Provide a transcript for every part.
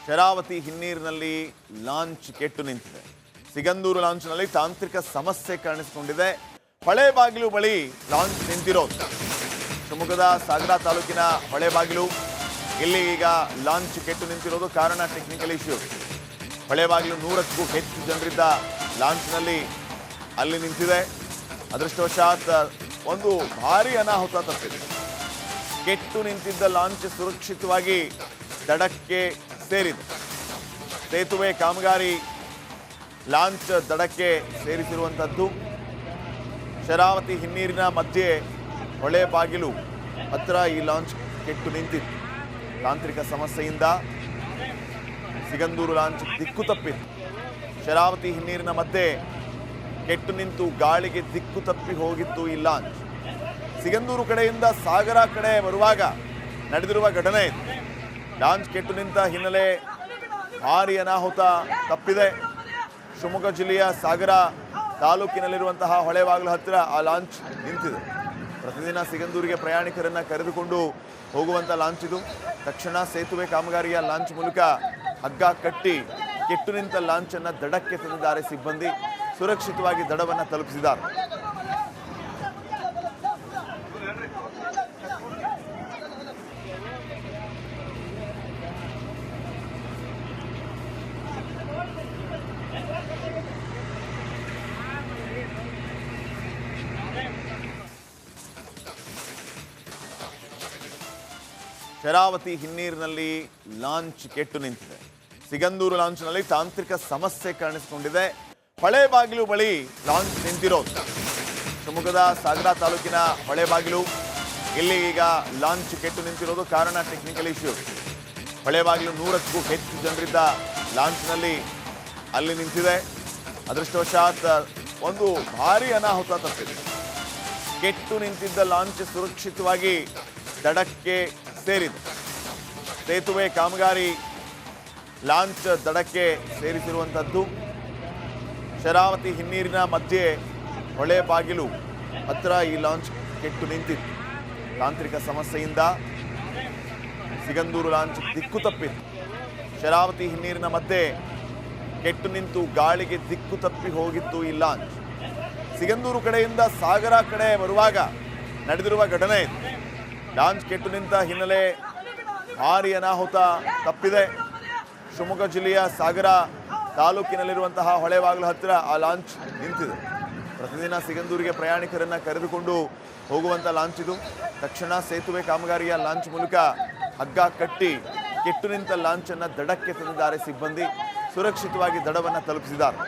Sharavati ಹಿನ್ನೀರಿನಲ್ಲಿ launch ಕೆಟ್ಟು ನಿಂತಿದೆ. ಸಿಗಂದೂರು ಲಾಂಚ್ನಲ್ಲಿ ತಾಂತ್ರಿಕ ಸಮಸ್ಯೆ ಕಾಣಿಸಿಕೊಂಡಿದೆ. ಹೊಳೆಬಾಗಿಲು ಬಳಿ ಲಾಂಚ್ ನಿಂತಿರೋದು. ಶಿವಮೊಗ್ಗದ ಸಾಗರ ತಾಲೂಕಿನ ಹೊಳೆಬಾಗಿಲು, ಇಲ್ಲಿ ಈಗ ಲಾಂಚ್ ಕೆಟ್ಟು ನಿಂತಿರೋದು. ಕಾರಣ ಟೆಕ್ನಿಕಲ್ ಇಶ್ಯೂ. ಹೊಳೆಬಾಗಿಲು 100ಕ್ಕೂ ಹೆಚ್ಚು ಜನರಿದ್ದ ಲಾಂಚ್ನಲ್ಲಿ ಅಲ್ಲಿ ನಿಂತಿದೆ. ಅದೃಷ್ಟವಶಾತ್ ಒಂದು ಭಾರಿ ಅನಾಹುತ ತಪ್ಪಿದೆ. ಕೆಟ್ಟು ನಿಂತಿದ್ದ ಲಾಂಚ್ ಸುರಕ್ಷಿತವಾಗಿ ದಡಕ್ಕೆ ಸೇರಿದೆ. ಸೇತುವೆ ಕಾಮಗಾರಿ ಲಾಂಚ್ ದಡಕ್ಕೆ ಸೇರಿಸಿರುವಂಥದ್ದು. ಶರಾವತಿ ಹಿನ್ನೀರಿನ ಮಧ್ಯೆ ಹೊಳೆಬಾಗಿಲು ಹತ್ರ ಈ ಲಾಂಚ್ ಕೆಟ್ಟು ನಿಂತಿತ್ತು. ತಾಂತ್ರಿಕ ಸಮಸ್ಯೆಯಿಂದ ಸಿಗಂದೂರು ಲಾಂಚ್ ದಿಕ್ಕು ತಪ್ಪಿತ್ತು. ಶರಾವತಿ ಹಿನ್ನೀರಿನ ಮಧ್ಯೆ ಕೆಟ್ಟು ನಿಂತು ಗಾಳಿಗೆ ದಿಕ್ಕು ತಪ್ಪಿ ಹೋಗಿತ್ತು ಈ ಲಾಂಚ್. ಸಿಗಂದೂರು ಕಡೆಯಿಂದ ಸಾಗರ ಕಡೆ ಬರುವಾಗ ನಡೆದಿರುವ ಘಟನೆ ಇದು. ಲಾಂಚ್ ಕೆಟ್ಟು ನಿಂತ ಹಿನ್ನೆಲೆ ಭಾರಿ ಅನಾಹುತ ತಪ್ಪಿದೆ. ಶಿವಮೊಗ್ಗ ಜಿಲ್ಲೆಯ ಸಾಗರ ತಾಲೂಕಿನಲ್ಲಿರುವಂತಹ ಹೊಳೆಬಾಗಿಲು ಹತ್ತಿರ ಆ ಲಾಂಚ್ ನಿಂತಿದೆ. ಪ್ರತಿದಿನ ಸಿಗಂದೂರಿಗೆ ಪ್ರಯಾಣಿಕರನ್ನ ಕರೆದುಕೊಂಡು ಹೋಗುವಂಥ ಲಾಂಚ್ ಇದು. ತಕ್ಷಣ ಸೇತುವೆ ಕಾಮಗಾರಿಯ ಲಾಂಚ್ ಮೂಲಕ ಹಗ್ಗ ಕಟ್ಟಿ ಕೆಟ್ಟು ನಿಂತ ಲಾಂಚ್ ಅನ್ನ ದಡಕ್ಕೆ ತಂದಿದ್ದಾರೆ ಸಿಬ್ಬಂದಿ. ಸುರಕ್ಷಿತವಾಗಿ ದಡವನ್ನು ತಲುಪಿಸಿದ್ದಾರೆ. ಶರಾವತಿ ಹಿನ್ನೀರಿನಲ್ಲಿ ಲಾಂಚ್ ಕೆಟ್ಟು ನಿಂತಿದೆ. ಸಿಗಂದೂರು ಲಾಂಚ್ನಲ್ಲಿ ತಾಂತ್ರಿಕ ಸಮಸ್ಯೆ ಕಾಣಿಸಿಕೊಂಡಿದೆ. ಹೊಳೆಬಾಗಿಲು ಬಳಿ ಲಾಂಚ್ ನಿಂತಿರೋದು. ಶಿವಮೊಗ್ಗದ ಸಾಗರ ತಾಲೂಕಿನ ಹೊಳೆಬಾಗಿಲು, ಇಲ್ಲಿ ಈಗ ಲಾಂಚ್ ಕೆಟ್ಟು ನಿಂತಿರೋದು. ಕಾರಣ ಟೆಕ್ನಿಕಲ್ ಇಶ್ಯೂ. ಹೊಳೆಬಾಗಿಲು 100ಕ್ಕೂ ಹೆಚ್ಚು ಜನರಿದ್ದ ಲಾಂಚ್ನಲ್ಲಿ ಅಲ್ಲಿ ನಿಂತಿದೆ. ಅದೃಷ್ಟವಶಾತ್ ಒಂದು ಭಾರಿ ಅನಾಹುತ ತಪ್ಪಿದೆ. ಕೆಟ್ಟು ನಿಂತಿದ್ದ ಲಾಂಚ್ ಸುರಕ್ಷಿತವಾಗಿ ದಡಕ್ಕೆ ಸೇರಿದೆ. ಸೇತುವೆ ಕಾಮಗಾರಿ ಲಾಂಚ್ ದಡಕ್ಕೆ ಸೇರಿಸಿರುವಂಥದ್ದು. ಶರಾವತಿ ಹಿನ್ನೀರಿನ ಮಧ್ಯೆ ಹೊಳೆಬಾಗಿಲು ಹತ್ರ ಈ ಲಾಂಚ್ ಕೆಟ್ಟು ನಿಂತಿತ್ತು. ತಾಂತ್ರಿಕ ಸಮಸ್ಯೆಯಿಂದ ಸಿಗಂದೂರು ಲಾಂಚ್ ದಿಕ್ಕು ತಪ್ಪಿತ್ತು. ಶರಾವತಿ ಹಿನ್ನೀರಿನ ಮಧ್ಯೆ ಕೆಟ್ಟು ನಿಂತು ಗಾಳಿಗೆ ದಿಕ್ಕು ತಪ್ಪಿ ಹೋಗಿತ್ತು ಈ ಲಾಂಚ್. ಸಿಗಂದೂರು ಕಡೆಯಿಂದ ಸಾಗರ ಕಡೆ ಬರುವಾಗ ನಡೆದಿರುವ ಘಟನೆ ಇದು. ಲಾಂಚ್ ಕೆಟ್ಟು ನಿಂತ ಹಿನ್ನೆಲೆ ಭಾರಿ ಅನಾಹುತ ತಪ್ಪಿದೆ. ಶಿವಮೊಗ್ಗ ಜಿಲ್ಲೆಯ ಸಾಗರ ತಾಲೂಕಿನಲ್ಲಿರುವಂತಹ ಹೊಳೆಬಾಗಿಲು ಹತ್ತಿರ ಆ ಲಾಂಚ್ ನಿಂತಿದೆ. ಪ್ರತಿದಿನ ಸಿಗಂದೂರಿಗೆ ಪ್ರಯಾಣಿಕರನ್ನ ಕರೆದುಕೊಂಡು ಹೋಗುವಂಥ ಲಾಂಚ್ ಇದು. ತಕ್ಷಣ ಸೇತುವೆ ಕಾಮಗಾರಿಯ ಲಾಂಚ್ ಮೂಲಕ ಹಗ್ಗ ಕಟ್ಟಿ ಕೆಟ್ಟು ನಿಂತ ಲಾಂಚ್ ಅನ್ನ ದಡಕ್ಕೆ ತಂದಿದ್ದಾರೆ ಸಿಬ್ಬಂದಿ. ಸುರಕ್ಷಿತವಾಗಿ ದಡವನ್ನು ತಲುಪಿಸಿದ್ದಾರೆ.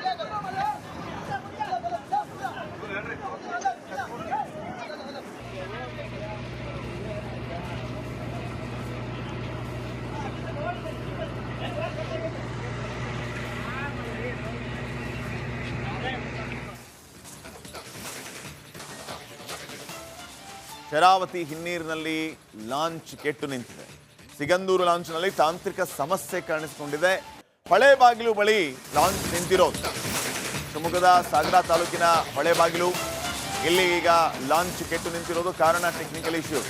ಶರಾವತಿ ಹಿನ್ನೀರಿನಲ್ಲಿ ಲಾಂಚ್ ಕೆಟ್ಟು ನಿಂತಿದೆ. ಸಿಗಂದೂರು ಲಾಂಚ್ನಲ್ಲಿ ತಾಂತ್ರಿಕ ಸಮಸ್ಯೆ ಕಾಣಿಸಿಕೊಂಡಿದೆ. ಹೊಳೆಬಾಗಿಲು ಬಳಿ ಲಾಂಚ್ ನಿಂತಿರೋದು. ಶಿವಮೊಗ್ಗದ ಸಾಗರ ತಾಲೂಕಿನ ಹೊಳೆಬಾಗಿಲು, ಇಲ್ಲಿ ಈಗ ಲಾಂಚ್ ಕೆಟ್ಟು ನಿಂತಿರೋದು. ಕಾರಣ ಟೆಕ್ನಿಕಲ್ ಇಶ್ಯೂ.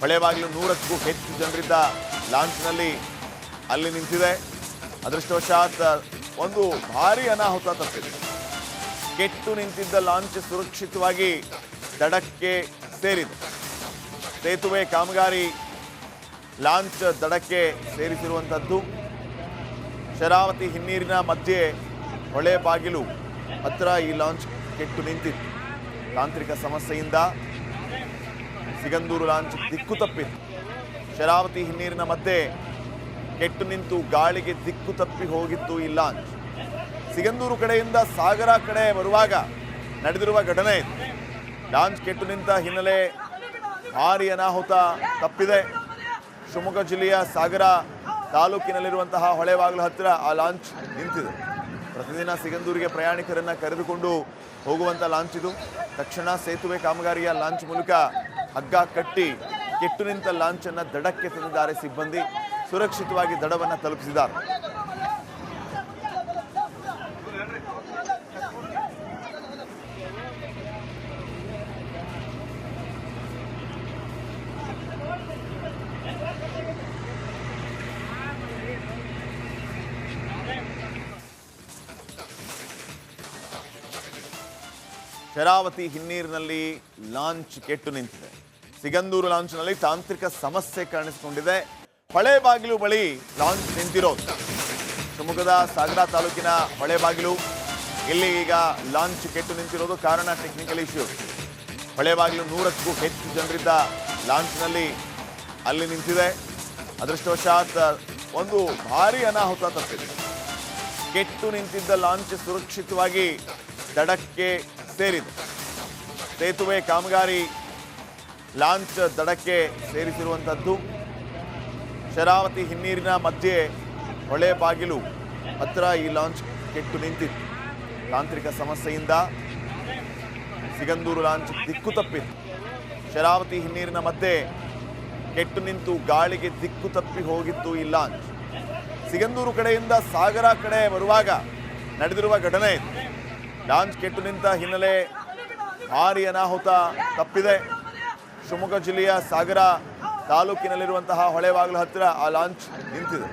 ಹೊಳೆಬಾಗಿಲು 100ಕ್ಕೂ ಹೆಚ್ಚು ಜನರಿದ್ದ ಲಾಂಚ್ನಲ್ಲಿ ಅಲ್ಲಿ ನಿಂತಿದೆ. ಅದೃಷ್ಟವಶಾತ್ ಒಂದು ಭಾರಿ ಅನಾಹುತ ತಪ್ಪಿದೆ. ಕೆಟ್ಟು ನಿಂತಿದ್ದ ಲಾಂಚ್ ಸುರಕ್ಷಿತವಾಗಿ ದಡಕ್ಕೆ ಸೇರಿದೆ. ಸೇತುವೆ ಕಾಮಗಾರಿ ಲಾಂಚ್ ದಡಕ್ಕೆ ಸೇರಿಸಿರುವಂಥದ್ದು. ಶರಾವತಿ ಹಿನ್ನೀರಿನ ಮಧ್ಯೆ ಹೊಳೆಬಾಗಿಲು ಹತ್ರ ಈ ಲಾಂಚ್ ಕೆಟ್ಟು ನಿಂತಿತ್ತು. ತಾಂತ್ರಿಕ ಸಮಸ್ಯೆಯಿಂದ ಸಿಗಂದೂರು ಲಾಂಚ್ ದಿಕ್ಕು ತಪ್ಪಿತ್ತು. ಶರಾವತಿ ಹಿನ್ನೀರಿನ ಮಧ್ಯೆ ಕೆಟ್ಟು ನಿಂತು ಗಾಳಿಗೆ ದಿಕ್ಕು ತಪ್ಪಿ ಹೋಗಿತ್ತು ಈ ಲಾಂಚ್. ಸಿಗಂದೂರು ಕಡೆಯಿಂದ ಸಾಗರ ಕಡೆ ಬರುವಾಗ ನಡೆದಿರುವ ಘಟನೆ ಇದು. ಲಾಂಚ್ ಕೆಟ್ಟು ನಿಂತ ಹಿನ್ನೆಲೆ ಭಾರಿ ಅನಾಹುತ ತಪ್ಪಿದೆ. ಶಿವಮೊಗ್ಗ ಜಿಲ್ಲೆಯ ಸಾಗರ ತಾಲೂಕಿನಲ್ಲಿರುವಂತಹ ಹೊಳೆಬಾಗಿಲು ಹತ್ತಿರ ಆ ಲಾಂಚ್ ನಿಂತಿದೆ. ಪ್ರತಿದಿನ ಸಿಗಂದೂರಿಗೆ ಪ್ರಯಾಣಿಕರನ್ನ ಕರೆದುಕೊಂಡು ಹೋಗುವಂಥ ಲಾಂಚ್ ಇದು. ತಕ್ಷಣ ಸೇತುವೆ ಕಾಮಗಾರಿಯ ಲಾಂಚ್ ಮೂಲಕ ಹಗ್ಗ ಕಟ್ಟಿ ಕೆಟ್ಟು ನಿಂತ ಲಾಂಚ್ ಅನ್ನ ದಡಕ್ಕೆ ತಂದಿದ್ದಾರೆ ಸಿಬ್ಬಂದಿ. ಸುರಕ್ಷಿತವಾಗಿ ದಡವನ್ನು ತಲುಪಿಸಿದ್ದಾರೆ. ಶರಾವತಿ ಹಿನ್ನೀರಿನಲ್ಲಿ ಲಾಂಚ್ ಕೆಟ್ಟು ನಿಂತಿದೆ. ಸಿಗಂದೂರು ಲಾಂಚ್ನಲ್ಲಿ ತಾಂತ್ರಿಕ ಸಮಸ್ಯೆ ಕಾಣಿಸಿಕೊಂಡಿದೆ. ಹೊಳೆಬಾಗಿಲು ಬಳಿ ಲಾಂಚ್ ನಿಂತಿರೋದು. ಶಿವಮೊಗ್ಗದ ಸಾಗರ ತಾಲೂಕಿನ ಹೊಳೆಬಾಗಿಲು, ಇಲ್ಲಿ ಈಗ ಲಾಂಚ್ ಕೆಟ್ಟು ನಿಂತಿರೋದು. ಕಾರಣ ಟೆಕ್ನಿಕಲ್ ಇಶ್ಯೂ. ಹೊಳೆಬಾಗಿಲು 100ಕ್ಕೂ ಹೆಚ್ಚು ಜನರಿದ್ದ ಲಾಂಚ್ನಲ್ಲಿ ಅಲ್ಲಿ ನಿಂತಿದೆ. ಅದೃಷ್ಟವಶಾತ್ ಒಂದು ಭಾರೀ ಅನಾಹುತ ತಪ್ಪಿದೆ. ಕೆಟ್ಟು ನಿಂತಿದ್ದ ಲಾಂಚ್ ಸುರಕ್ಷಿತವಾಗಿ ದಡಕ್ಕೆ ಸೇರಿದೆ. ಸೇತುವೆ ಕಾಮಗಾರಿ ಲಾಂಚ್ ದಡಕ್ಕೆ ಸೇರಿಸಿರುವಂಥದ್ದು. ಶರಾವತಿ ಹಿನ್ನೀರಿನ ಮಧ್ಯೆ ಹೊಳೆಬಾಗಿಲು ಹತ್ರ ಈ ಲಾಂಚ್ ಕೆಟ್ಟು ನಿಂತಿತ್ತು. ತಾಂತ್ರಿಕ ಸಮಸ್ಯೆಯಿಂದ ಸಿಗಂದೂರು ಲಾಂಚ್ ದಿಕ್ಕು ತಪ್ಪಿತ್ತು. ಶರಾವತಿ ಹಿನ್ನೀರಿನ ಮಧ್ಯೆ ಕೆಟ್ಟು ನಿಂತು ಗಾಳಿಗೆ ದಿಕ್ಕು ತಪ್ಪಿ ಹೋಗಿತ್ತು ಈ ಲಾಂಚ್. ಸಿಗಂದೂರು ಕಡೆಯಿಂದ ಸಾಗರ ಕಡೆ ಬರುವಾಗ ನಡೆದಿರುವ ಘಟನೆ ಇದು. ಲಾಂಚ್ ಕೆಟ್ಟು ನಿಂತ ಹಿನ್ನೆಲೆ ಭಾರೀ ಅನಾಹುತ ತಪ್ಪಿದೆ. ಶಿವಮೊಗ್ಗ ಜಿಲ್ಲೆಯ ಸಾಗರ ತಾಲೂಕಿನಲ್ಲಿರುವಂತಹ ಹೊಳೆಬಾಗಿಲು ಹತ್ತಿರ ಆ ಲಾಂಚ್ ನಿಂತಿದೆ.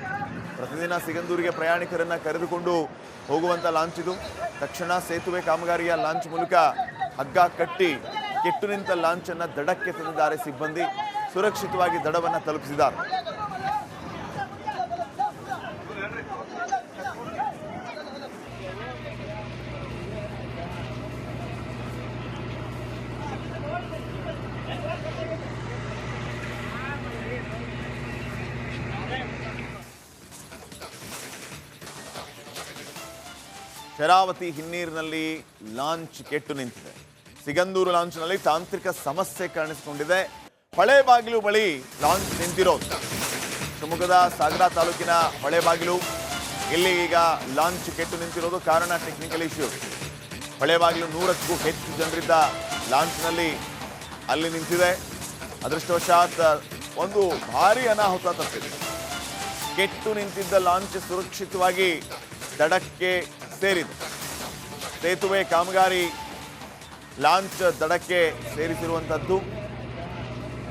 ಪ್ರತಿದಿನ ಸಿಗಂದೂರಿಗೆ ಪ್ರಯಾಣಿಕರನ್ನ ಕರೆದುಕೊಂಡು ಹೋಗುವಂಥ ಲಾಂಚ್ ಇದು. ತಕ್ಷಣ ಸೇತುವೆ ಕಾಮಗಾರಿಯ ಲಾಂಚ್ ಮೂಲಕ ಹಗ್ಗ ಕಟ್ಟಿ ಕೆಟ್ಟು ನಿಂತ ಲಾಂಚ್ ಅನ್ನ ದಡಕ್ಕೆ ತಂದಿದ್ದಾರೆ ಸಿಬ್ಬಂದಿ. ಸುರಕ್ಷಿತವಾಗಿ ದಡವನ್ನು ತಲುಪಿಸಿದ್ದಾರೆ. ಶರಾವತಿ ಹಿನ್ನೀರಿನಲ್ಲಿ ಲಾಂಚ್ ಕೆಟ್ಟು ನಿಂತಿದೆ. ಸಿಗಂದೂರು ಲಾಂಚ್ನಲ್ಲಿ ತಾಂತ್ರಿಕ ಸಮಸ್ಯೆ ಕಾಣಿಸಿಕೊಂಡಿದೆ. ಹೊಳೆಬಾಗಿಲು ಬಳಿ ಲಾಂಚ್ ನಿಂತಿರೋದು. ಶಿವಮೊಗ್ಗದ ಸಾಗರ ತಾಲೂಕಿನ ಹೊಳೆಬಾಗಿಲು, ಇಲ್ಲಿ ಈಗ ಲಾಂಚ್ ಕೆಟ್ಟು ನಿಂತಿರೋದು. ಕಾರಣ ಟೆಕ್ನಿಕಲ್ ಇಶ್ಯೂ. ಹೊಳೆಬಾಗಿಲು 100ಕ್ಕೂ ಹೆಚ್ಚು ಜನರಿದ್ದ ಲಾಂಚ್ನಲ್ಲಿ ಅಲ್ಲಿ ನಿಂತಿದೆ. ಅದೃಷ್ಟವಶಾತ್ ಒಂದು ಭಾರೀ ಅನಾಹುತ ತಪ್ಪಿದೆ. ಕೆಟ್ಟು ನಿಂತಿದ್ದ ಲಾಂಚ್ ಸುರಕ್ಷಿತವಾಗಿ ದಡಕ್ಕೆ ಸೇರಿದೆ. ಸೇತುವೆ ಕಾಮಗಾರಿ ಲಾಂಚ್ ದಡಕ್ಕೆ ಸೇರಿಸಿರುವಂಥದ್ದು.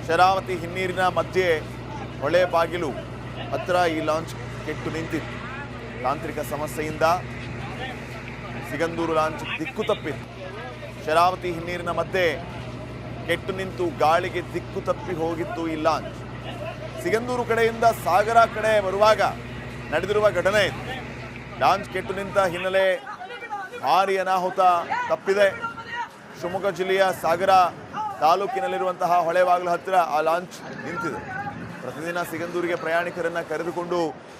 ಶರಾವತಿ ಹಿನ್ನೀರಿನ ಮಧ್ಯೆ ಹೊಳೆಬಾಗಿಲು ಹತ್ರ ಈ ಲಾಂಚ್ ಕೆಟ್ಟು ನಿಂತಿತ್ತು. ತಾಂತ್ರಿಕ ಸಮಸ್ಯೆಯಿಂದ ಸಿಗಂದೂರು ಲಾಂಚ್ ದಿಕ್ಕು ತಪ್ಪಿತ್ತು. ಶರಾವತಿ ಹಿನ್ನೀರಿನ ಮಧ್ಯೆ ಕೆಟ್ಟು ನಿಂತು ಗಾಳಿಗೆ ದಿಕ್ಕು ತಪ್ಪಿ ಹೋಗಿತ್ತು ಈ ಲಾಂಚ್. ಸಿಗಂದೂರು ಕಡೆಯಿಂದ ಸಾಗರ ಕಡೆ ಬರುವಾಗ ನಡೆದಿರುವ ಘಟನೆ ಇದು. ಲಾಂಚ್ ಕೆಟ್ಟು ನಿಂತ ಹಿನ್ನೆಲೆ ಭಾರೀ ಅನಾಹುತ ತಪ್ಪಿದೆ. ಶಿವಮೊಗ್ಗ ಜಿಲ್ಲೆಯ ಸಾಗರ ತಾಲೂಕಿನಲ್ಲಿರುವಂತಹ ಹೊಳೆಬಾಗಿಲು ಹತ್ತಿರ ಆ ಲಾಂಚ್ ನಿಂತಿದೆ. ಪ್ರತಿದಿನ ಸಿಗಂದೂರಿಗೆ ಪ್ರಯಾಣಿಕರನ್ನ ಕರೆದುಕೊಂಡು